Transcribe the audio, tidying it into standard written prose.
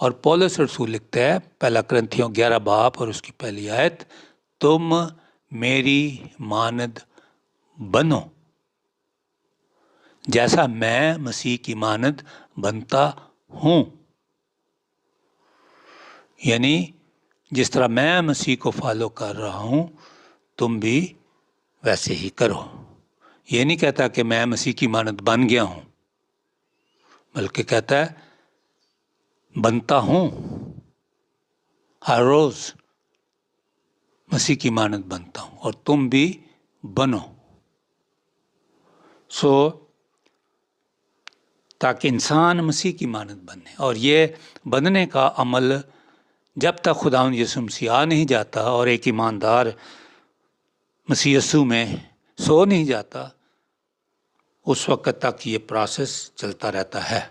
اور پولس رسول لکھتا ہے پہلا کرنتھیوں 11 باب اور اس کی پہلی آیت، تم میری مانند بنو جیسا میں مسیح کی مانند بنتا ہوں. یعنی جس طرح میں مسیح کو فالو کر رہا ہوں تم بھی ویسے ہی کرو. یہ نہیں کہتا کہ میں مسیح کی مانند بن گیا ہوں، بلکہ کہتا ہے بنتا ہوں، ہر روز مسیح کی مانند بنتا ہوں اور تم بھی بنو. تاکہ انسان مسیح کی مانند بنے. اور یہ بننے کا عمل جب تک خداوند یسوع مسیح آ نہیں جاتا اور ایک ایماندار مسیح یسوع میں سو نہیں جاتا، اس وقت تک یہ پروسیس چلتا رہتا ہے.